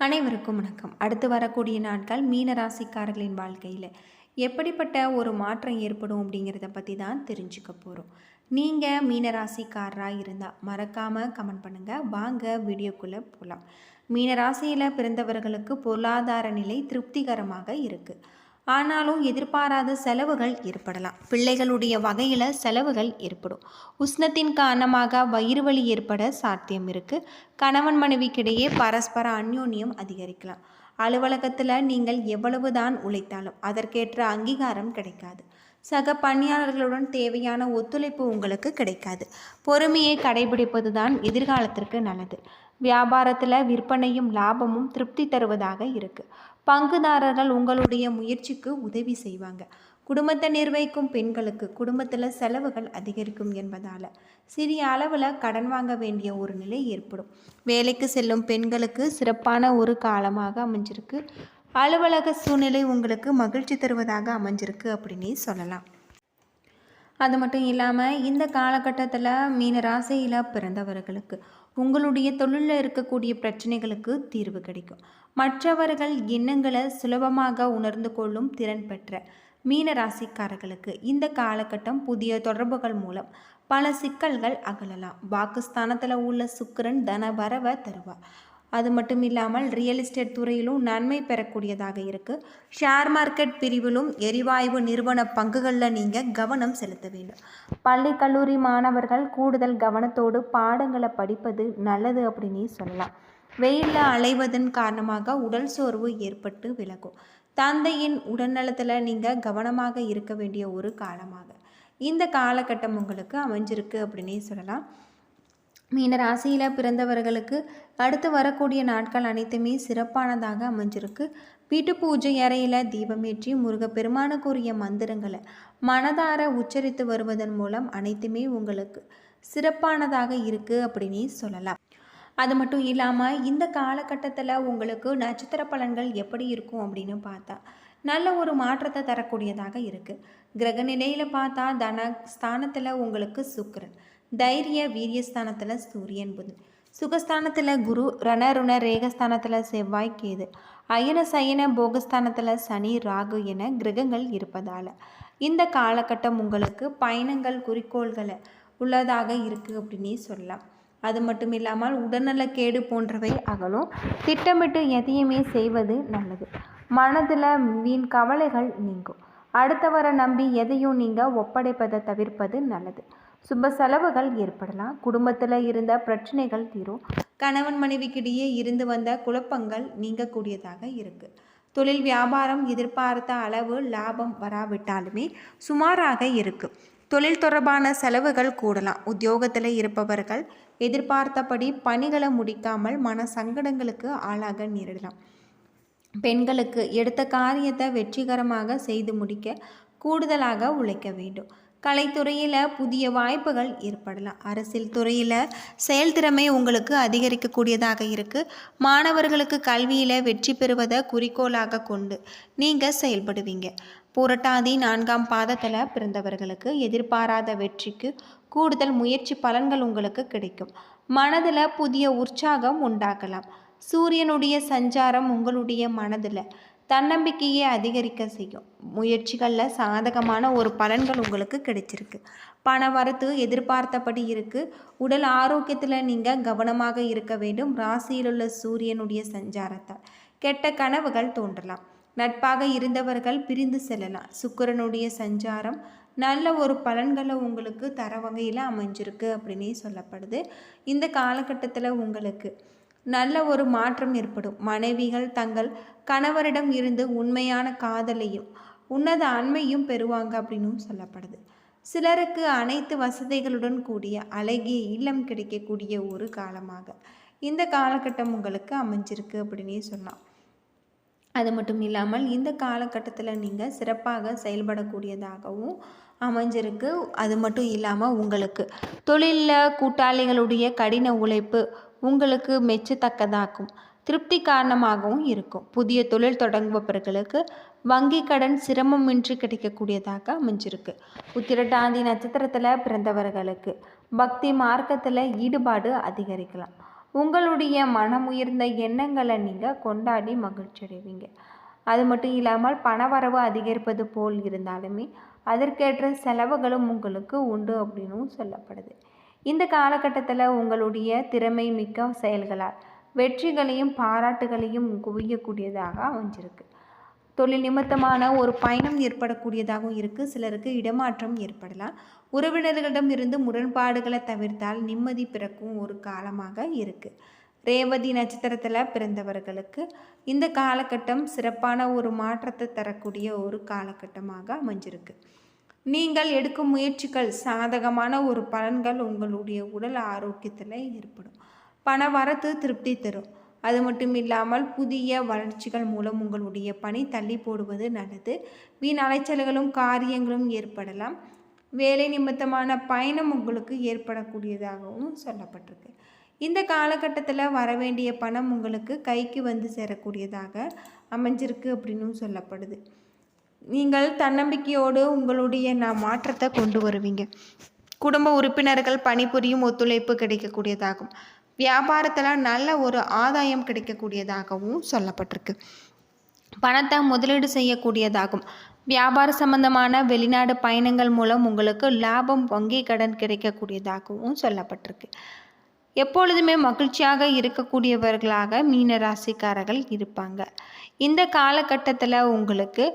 அனைவருக்கும் வணக்கம். அடுத்து வரக்கூடிய நாட்கள் மீன ராசிக்காரர்களின் வாழ்க்கையில் எப்படிப்பட்ட ஒரு மாற்றம் ஏற்படும் அப்படிங்கிறத பற்றி தான் தெரிஞ்சுக்க போகிறோம். நீங்கள் மீன ராசிக்காரராக இருந்தால் மறக்காமல் கமெண்ட் பண்ணுங்கள். வாங்க வீடியோக்குள்ளே போகலாம். மீன ராசியில் பிறந்தவர்களுக்கு பொருளாதார நிலை திருப்திகரமாக இருக்குது. ஆனாலும் எதிர்பாராத செலவுகள் ஏற்படலாம். பிள்ளைகளுடைய வகையில் செலவுகள் ஏற்படும். உஷ்ணத்தின் காரணமாக வயிறு வலி ஏற்பட சாத்தியம் இருக்குது. கணவன் மனைவிக்கிடையே பரஸ்பர அந்யோன்யம் அதிகரிக்கலாம். அலுவலகத்தில் நீங்கள் எவ்வளவுதான் உழைத்தாலும் அதற்கேற்ற அங்கீகாரம் கிடைக்காது. சக பணியாளர்களுடன் தேவையான ஒத்துழைப்பு உங்களுக்கு கிடைக்காது. பொறுமையை கடைபிடிப்பது தான் எதிர்காலத்திற்கு நல்லது. வியாபாரத்தில் விற்பனையும் லாபமும் திருப்தி தருவதாக இருக்குது. பங்குதாரர்கள் உங்களுடைய முயற்சிக்கு உதவி செய்வாங்க. குடும்பத்தை நிர்வகிக்கும் பெண்களுக்கு குடும்பத்தில் செலவுகள் அதிகரிக்கும் என்பதால் சிறிய அளவில் கடன் வாங்க வேண்டிய ஒரு நிலை ஏற்படும். வேலைக்கு செல்லும் பெண்களுக்கு சிறப்பான ஒரு காலமாக அமைஞ்சிருக்கு. அலுவலக சூழ்நிலை உங்களுக்கு மகிழ்ச்சி தருவதாக அமைஞ்சிருக்கு அப்படின்னே சொல்லலாம். அது மட்டும் இல்லாமல் இந்த காலகட்டத்தில் மீன ராசியில் பிறந்தவர்களுக்கு உங்களுடைய தொழிலில் இருக்கக்கூடிய பிரச்சனைகளுக்கு தீர்வு கிடைக்கும். மற்றவர்கள் எண்ணங்களை சுலபமாக உணர்ந்து கொள்ளும் திறன் பெற்ற மீன ராசிக்காரர்களுக்கு இந்த காலகட்டம் புதிய தொடர்புகள் மூலம் பல சிக்கல்கள் அகலலாம். பாகிஸ்தானத்தில் உள்ள சுக்கிரன் தன வரவை தருவார். அது மட்டும் இல்லாமல் ரியல் எஸ்டேட் துறையிலும் நன்மை பெறக்கூடியதாக இருக்குது. ஷேர் மார்க்கெட் பிரிவிலும் எரிவாயு நிறுவன பங்குகளில் நீங்கள் கவனம் செலுத்த வேண்டும். பள்ளி கல்லூரி மாணவர்கள் கூடுதல் கவனத்தோடு பாடங்களை படிப்பது நல்லது அப்படின்னு சொல்லலாம். வெயிலில் அலைவதன் காரணமாக உடல் சோர்வு ஏற்பட்டு விலகும். தந்தையின் உடல்நலத்தில் நீங்கள் கவனமாக இருக்க வேண்டிய ஒரு காலமாக இந்த காலகட்டம் உங்களுக்கு அமைஞ்சிருக்கு அப்படின்னே சொல்லலாம். மீன ராசியில் பிறந்தவர்களுக்கு அடுத்து வரக்கூடிய நாட்கள் அனைத்துமே சிறப்பானதாக அமைஞ்சிருக்கு. வீட்டு பூஜை அறையில் தீபமேற்றி முருகப்பெருமானுக்குரிய மந்திரங்களை மனதார உச்சரித்து வருவதன் மூலம் அனைத்துமே உங்களுக்கு சிறப்பானதாக இருக்குது அப்படின்னே சொல்லலாம். அது மட்டும் இல்லாமல் இந்த காலகட்டத்தில் உங்களுக்கு நட்சத்திர பலன்கள் எப்படி இருக்கும் அப்படின்னு பார்த்தா நல்ல ஒரு மாற்றத்தை தரக்கூடியதாக இருக்குது. கிரக நிலையில் பார்த்தா தனஸ்தானத்தில் உங்களுக்கு சுக்கிரன், தைரிய வீரியஸ்தானத்தில் சூரியன் புதன், சுகஸ்தானத்தில் குரு, ரணருண ரேகஸ்தானத்தில் செவ்வாய் கேது, அயன சயன போகஸ்தானத்தில் சனி ராகு என கிரகங்கள் இருப்பதால் இந்த காலகட்டம் உங்களுக்கு பயணங்கள் குறிக்கோள்களை உள்ளதாக இருக்குது அப்படின்னே சொல்லலாம். அது மட்டும் இல்லாமல் உடல்நலக்கேடு போன்றவை அகலும். திட்டமிட்டு எதையுமே செய்வது நல்லது. மனதில் வீண் கவலைகள் நீங்கும். அடுத்தவரை நம்பி எதையும் நீங்கள் ஒப்படைப்பதை தவிர்ப்பது நல்லது. சுப செலவுகள் ஏற்படலாம். குடும்பத்தில் இருந்த பிரச்சனைகள் தீரும். கணவன் மனைவிக்கிடையே இருந்து வந்த குழப்பங்கள் நீங்கக்கூடியதாக இருக்குது. தொழில் வியாபாரம் எதிர்பார்த்த அளவு லாபம் வராவிட்டாலுமே சுமாராக இருக்குது. தொழில் தொடர்பான செலவுகள் கூடலாம். உத்தியோகத்தில் இருப்பவர்கள் எதிர்பார்த்தபடி பணிகளை முடிக்காமல் மன சங்கடங்களுக்கு ஆளாக நேரிடலாம். பெண்களுக்கு எடுத்த காரியத்தை வெற்றிகரமாக செய்து முடிக்க கூடுதலாக உழைக்க வேண்டும். கலைத்துறையில் புதிய வாய்ப்புகள் ஏற்படலாம். அரசியல் துறையில் செயல்திறமை உங்களுக்கு அதிகரிக்கக்கூடியதாக இருக்குது. மாணவர்களுக்கு கல்வியில் வெற்றி பெறுவதை குறிக்கோளாக கொண்டு நீங்கள் செயல்படுவீங்க. புரட்டாதி 4ஆம் பாதத்தில் பிறந்தவர்களுக்கு எதிர்பாராத வெற்றிக்கு கூடுதல் முயற்சி பலன்கள் உங்களுக்கு கிடைக்கும். மனதில் புதிய உற்சாகம் உண்டாகலாம். சூரியனுடைய சஞ்சாரம் உங்களுடைய மனதில் தன்னம்பிக்கையை அதிகரிக்க செய்யும். முயற்சிகளில் சாதகமான ஒரு பலன்கள் உங்களுக்கு கிடைச்சிருக்கு. பண வரத்து எதிர்பார்த்தபடி இருக்குது. உடல் ஆரோக்கியத்தில் நீங்கள் கவனமாக இருக்க வேண்டும். ராசியிலுள்ள சூரியனுடைய சஞ்சாரத்தால் கெட்ட கனவுகள் தோன்றலாம். நட்பாக இருந்தவர்கள் பிரிந்து செல்லலாம். சுக்கிரனுடைய சஞ்சாரம் நல்ல ஒரு பலன்களை உங்களுக்கு தர வகையில் அமைஞ்சிருக்கு அப்படின்னே சொல்லப்படுது. இந்த காலகட்டத்தில் உங்களுக்கு நல்ல ஒரு மாற்றம் ஏற்படும். மனைவிகள் தங்கள் கணவரிடம் இருந்து உண்மையான காதலையும் உன்னத அண்மையும் பெறுவாங்க அப்படின்னும் சொல்லப்படுது. சிலருக்கு அனைத்து வசதிகளுடன் கூடிய அழகிய இல்லம் கிடைக்கக்கூடிய ஒரு காலமாக இந்த காலகட்டம் உங்களுக்கு அமைஞ்சிருக்கு அப்படின்னே சொல்லலாம். அது மட்டும் இல்லாமல் இந்த காலகட்டத்தில் நீங்கள் சிறப்பாக செயல்படக்கூடியதாகவும் அமைஞ்சிருக்கு. அது மட்டும் இல்லாமல் உங்களுக்கு தொழிலில் கூட்டாளிகளுடைய கடின உழைப்பு உங்களுக்கு மெச்சத்தக்கதாகும். திருப்தி காரணமாகவும் இருக்கும். புதிய தொழில் தொடங்குபவர்களுக்கு வங்கி கடன் சிரமமின்றி கிடைக்கக்கூடியதாக அமைஞ்சிருக்கு. உத்திரட்டாதி நட்சத்திரத்தில் பிறந்தவர்களுக்கு பக்தி மார்க்கத்தில் ஈடுபாடு அதிகரிக்கலாம். உங்களுடைய மனம் உயர்ந்த எண்ணங்களை நீங்கள் கொண்டாடி மகிழ்ச்சி அடைவீங்க. அது மட்டும் இல்லாமல் பணவரவு அதிகரிப்பது போல் இருந்தாலுமே அதற்கேற்ற செலவுகளும் உங்களுக்கு உண்டு அப்படின்னும் சொல்லப்படுது. இந்த காலகட்டத்தில் உங்களுடைய திறமை மிக்க செயல்களால் வெற்றிகளையும் பாராட்டுகளையும் குவியக்கூடியதாக அமைஞ்சிருக்கு. தொழில் நிமித்தமான ஒரு பயணம் ஏற்படக்கூடியதாகவும் இருக்குது. சிலருக்கு இடமாற்றம் ஏற்படலாம். உறவினர்களிடம் இருந்து முரண்பாடுகளை தவிர்த்தால் நிம்மதி பிறக்கும் ஒரு காலமாக இருக்குது. ரேவதி நட்சத்திரத்தில் பிறந்தவர்களுக்கு இந்த காலகட்டம் சிறப்பான ஒரு மாற்றத்தை தரக்கூடிய ஒரு காலகட்டமாக அமைஞ்சிருக்கு. நீங்கள் எடுக்கும் முயற்சிகள் சாதகமான ஒரு பலன்கள் உங்களுடைய உடல் ஆரோக்கியத்தில் ஏற்படும். பண வரத்து திருப்தி தரும். அது மட்டும் இல்லாமல் புதிய வளர்ச்சிகள் மூலம் உங்களுடைய பணி தள்ளி போடுவது நல்லது. வீண் அலைச்சல்களும் காரியங்களும் ஏற்படலாம். வேலை நிமித்தமான பயணம் உங்களுக்கு ஏற்படக்கூடியதாகவும் சொல்லப்பட்டிருக்கு. இந்த காலகட்டத்தில் வரவேண்டிய பணம் உங்களுக்கு கைக்கு வந்து சேரக்கூடியதாக அமைஞ்சிருக்கு அப்படின்னு சொல்லப்படுது. நீங்கள் தன்னம்பிக்கையோடு உங்களுடைய மாற்றத்தை கொண்டு வருவீங்க. குடும்ப உறுப்பினர்கள் பணிபுரியும் ஒத்துழைப்பு கிடைக்கக்கூடியதாகும். வியாபாரத்தில் நல்ல ஒரு ஆதாயம் கிடைக்கக்கூடியதாகவும் சொல்லப்பட்டிருக்கு. பணத்தை முதலீடு செய்யக்கூடியதாகும். வியாபார சம்பந்தமான வெளிநாடு பயணங்கள் மூலம் உங்களுக்கு லாபம், வங்கி கடன் கிடைக்கக்கூடியதாகவும் சொல்லப்பட்டிருக்கு. எப்பொழுதுமே மகிழ்ச்சியாக இருக்கக்கூடியவர்களாக மீன ராசிக்காரர்கள் இருப்பாங்க. இந்த காலகட்டத்தில் உங்களுக்கு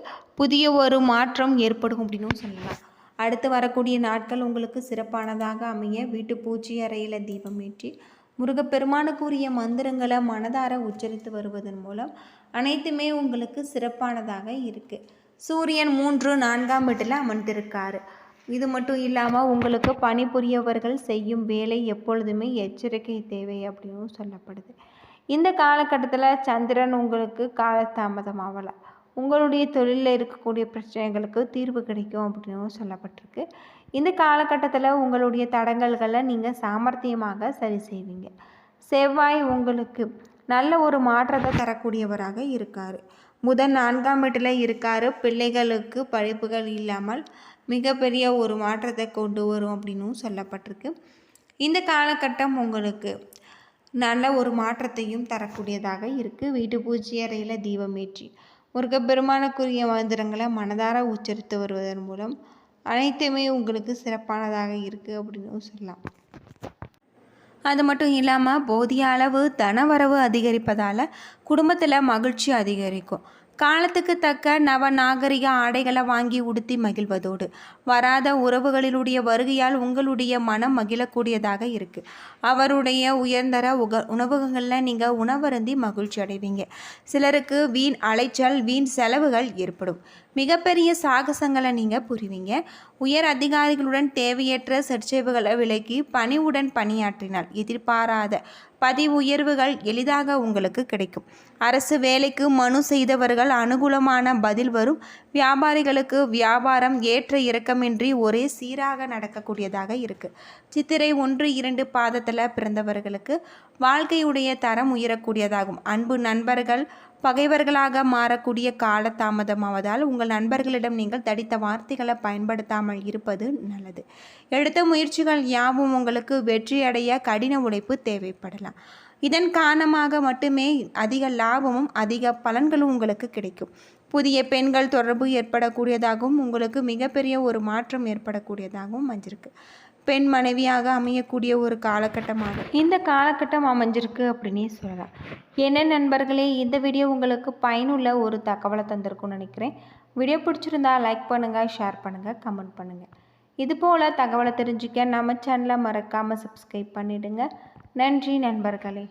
புதிய ஒரு மாற்றம் ஏற்படும் அப்படின்னு சொல்லலாம். அடுத்து வரக்கூடிய நாட்கள் உங்களுக்கு சிறப்பானதாக அமைய வீட்டு பூச்சி அறையில் தீபம் ஏற்றி முருகப்பெருமானுக்குரிய மந்திரங்களை மனதார உச்சரித்து வருவதன் மூலம் அனைத்துமே உங்களுக்கு சிறப்பானதாக இருக்குது. சூரியன் 3, 4ஆம் வீட்டில் அமர்ந்திருக்காரு. இது மட்டும் இல்லாமல் உங்களுக்கு பணிபுரியவர்கள் செய்யும் வேலை எப்பொழுதுமே எச்சரிக்கை தேவை அப்படின்னு சொல்லப்படுது. இந்த காலகட்டத்தில் சந்திரன் உங்களுக்கு காலதாமதமாகலை. உங்களுடைய தொழிலில் இருக்கக்கூடிய பிரச்சனைகளுக்கு தீர்வு கிடைக்கும் அப்படின்னு சொல்லப்பட்டிருக்கு. இந்த காலகட்டத்தில் உங்களுடைய தடங்கல்களை நீங்கள் சாமர்த்தியமாக சரி செய்வீங்க. செவ்வாய் உங்களுக்கு நல்ல ஒரு மாற்றத்தை தரக்கூடியவராக இருக்கார். புதன் 4ஆம் வீட்டில் இருக்கார். பிள்ளைகளுக்கு படிப்புகள் இல்லாமல் மிகப்பெரிய ஒரு மாற்றத்தை கொண்டு வரும் அப்படின்னு சொல்லப்பட்டிருக்கு. இந்த காலகட்டம் உங்களுக்கு நல்ல ஒரு மாற்றத்தையும் தரக்கூடியதாக இருக்குது. வீட்டு பூஜை அறையில் தீபம் ஏற்றி முருகப்பெருமானுக்குரிய மந்திரங்களை மனதார உச்சரித்து வருவதன் மூலம் அனைத்துமே உங்களுக்கு சிறப்பானதாக இருக்குது அப்படின்னு சொல்லலாம். அது மட்டும் இல்லாமல் போதிய அளவு தனவரவு அதிகரிப்பதால் குடும்பத்தில் மகிழ்ச்சி அதிகரிக்கும். காலத்துக்கு தக்க நவநாகரிக ஆடைகளை வாங்கி உடுத்தி மகிழ்வதோடு வராத உறவுகளினுடைய வருகையால் உங்களுடைய மனம் மகிழக்கூடியதாக இருக்குது. அவருடைய உயர்ந்தர உணவகங்களில் நீங்கள் உணவருந்தி மகிழ்ச்சி அடைவீங்க. சிலருக்கு வீண் அலைச்சல், வீண் செலவுகள் ஏற்படும். மிகப்பெரிய சாகசங்களை நீங்கள் புரிவீங்க. உயர் அதிகாரிகளுடன் தேவையற்ற சர்ச்சைவுகளை விலக்கி பணிவுடன் பணியாற்றினால் எதிர்பாராத பதவி உயர்வுகள் எளிதாக உங்களுக்கு கிடைக்கும். அரசு வேலைக்கு மனு செய்தவர்கள் அனுகூலமான பதில் வரும். வியாபாரிகளுக்கு வியாபாரம் ஏற்ற இறக்கமின்றி ஒரே சீராக நடக்கக்கூடியதாக இருக்குது. சித்திரை 1, 2 பாதத்தில் பிறந்தவர்களுக்கு வாழ்க்கையுடைய தரம் உயரக்கூடியதாகும். அன்பு நண்பர்கள் பகைவர்களாக மாறக்கூடிய கால தாமதமாவதால் உங்கள் நண்பர்களிடம் நீங்கள் தடித்த வார்த்தைகளை பயன்படுத்தாமல் இருப்பது நல்லது. எடுத்த முயற்சிகள் யாவும் உங்களுக்கு வெற்றியடைய கடின உழைப்பு தேவைப்படலாம். இதன் காரணமாக மட்டுமே அதிக லாபமும் அதிக பலன்களும் உங்களுக்கு கிடைக்கும். புதிய பெண்கள் தொடர்பு ஏற்படக்கூடியதாகவும் உங்களுக்கு மிகப்பெரிய ஒரு மாற்றம் ஏற்படக்கூடியதாகவும் அமைஞ்சிருக்கு. பெண் மனைவியாக அமையக்கூடிய ஒரு காலகட்டமாக இந்த காலகட்டம் அமைஞ்சிருக்கு அப்படின்னே சொல்லலாம். என்ன நண்பர்களே, இந்த வீடியோ உங்களுக்கு பயனுள்ள ஒரு தகவலை தந்திருக்கும்னு நினைக்கிறேன். வீடியோ பிடிச்சிருந்தா லைக் பண்ணுங்கள், ஷேர் பண்ணுங்கள், கமெண்ட் பண்ணுங்கள். இதுபோல் தகவலை தெரிஞ்சுக்க நம்ம சேனலை மறக்காமல் சப்ஸ்கிரைப் பண்ணிவிடுங்க. நன்றி நண்பர்களே.